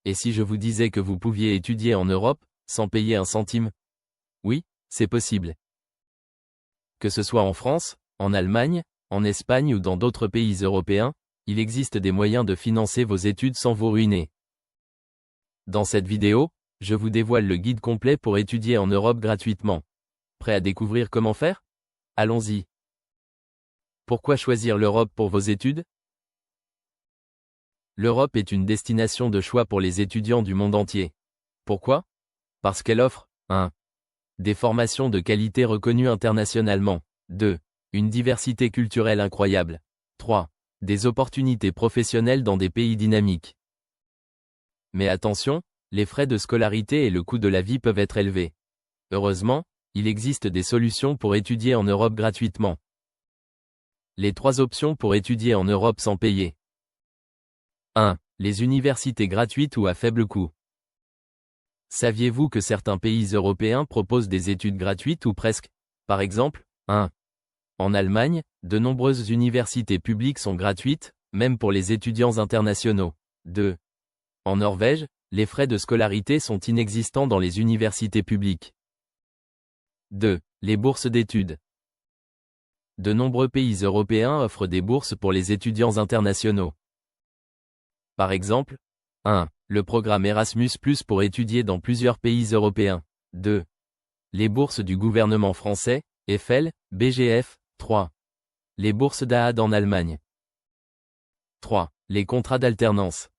Et si je vous disais que vous pouviez étudier en Europe, sans payer un centime? Oui, c'est possible. Que ce soit en France, en Allemagne, en Espagne ou dans d'autres pays européens, il existe des moyens de financer vos études sans vous ruiner. Dans cette vidéo, je vous dévoile le guide complet pour étudier en Europe gratuitement. Prêt à découvrir comment faire? Allons-y. Pourquoi choisir l'Europe pour vos études? L'Europe est une destination de choix pour les étudiants du monde entier. Pourquoi? Parce qu'elle offre 1. Des formations de qualité reconnues internationalement. 2. Une diversité culturelle incroyable. 3. Des opportunités professionnelles dans des pays dynamiques. Mais attention, les frais de scolarité et le coût de la vie peuvent être élevés. Heureusement, il existe des solutions pour étudier en Europe gratuitement. Les 3 options pour étudier en Europe sans payer. 1. Les universités gratuites ou à faible coût. Saviez-vous que certains pays européens proposent des études gratuites ou presque? Par exemple, 1. En Allemagne, de nombreuses universités publiques sont gratuites, même pour les étudiants internationaux. 2. En Norvège, les frais de scolarité sont inexistants dans les universités publiques. 2. Les bourses d'études. De nombreux pays européens offrent des bourses pour les étudiants internationaux. Par exemple, 1. Le programme Erasmus+ pour étudier dans plusieurs pays européens. 2. Les bourses du gouvernement français, Eiffel, BGF. 3. Les bourses d'AAD en Allemagne. 3. Les contrats d'alternance.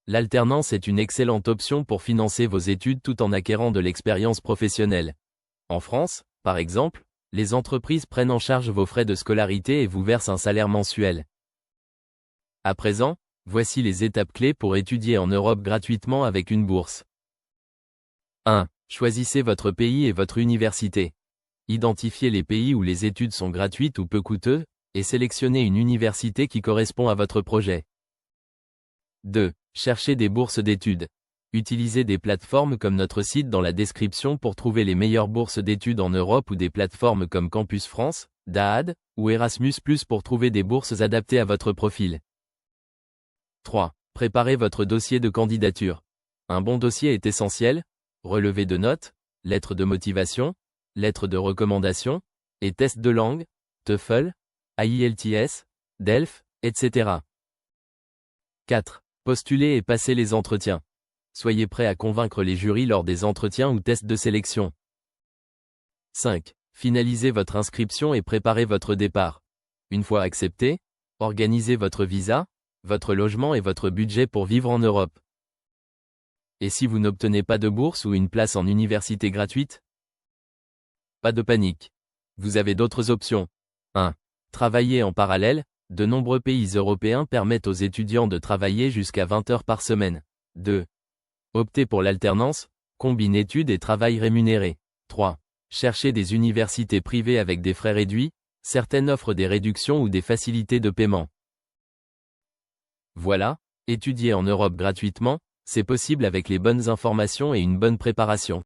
L'alternance est une excellente option pour financer vos études tout en acquérant de l'expérience professionnelle. En France, par exemple, les entreprises prennent en charge vos frais de scolarité et vous versent un salaire mensuel. À présent, voici les étapes clés pour étudier en Europe gratuitement avec une bourse. 1. Choisissez votre pays et votre université. Identifiez les pays où les études sont gratuites ou peu coûteuses, et sélectionnez une université qui correspond à votre projet. 2. Cherchez des bourses d'études. Utilisez des plateformes comme notre site dans la description pour trouver les meilleures bourses d'études en Europe ou des plateformes comme Campus France, DAAD, ou Erasmus+ pour trouver des bourses adaptées à votre profil. 3. Préparez votre dossier de candidature. Un bon dossier est essentiel. Relevé de notes, lettres de motivation, lettres de recommandation, et tests de langue, TOEFL, IELTS, DELF, etc. 4. Postulez et passez les entretiens. Soyez prêt à convaincre les jurys lors des entretiens ou tests de sélection. 5. Finalisez votre inscription et préparez votre départ. Une fois accepté, organisez votre visa, votre logement et votre budget pour vivre en Europe. Et si vous n'obtenez pas de bourse ou une place en université gratuite? Pas de panique. Vous avez d'autres options. 1. Travailler en parallèle. De nombreux pays européens permettent aux étudiants de travailler jusqu'à 20 heures par semaine. 2. Optez pour l'alternance, combine études et travail rémunéré. 3. Cherchez des universités privées avec des frais réduits, certaines offrent des réductions ou des facilités de paiement. Voilà, étudier en Europe gratuitement, c'est possible avec les bonnes informations et une bonne préparation.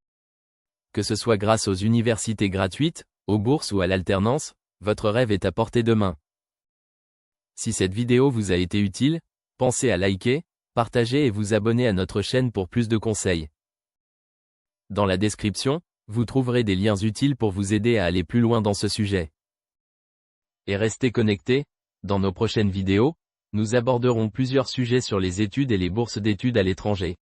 Que ce soit grâce aux universités gratuites, aux bourses ou à l'alternance, votre rêve est à portée de main. Si cette vidéo vous a été utile, pensez à liker, partager et vous abonner à notre chaîne pour plus de conseils. Dans la description, vous trouverez des liens utiles pour vous aider à aller plus loin dans ce sujet. Et restez connectés, dans nos prochaines vidéos, nous aborderons plusieurs sujets sur les études et les bourses d'études à l'étranger.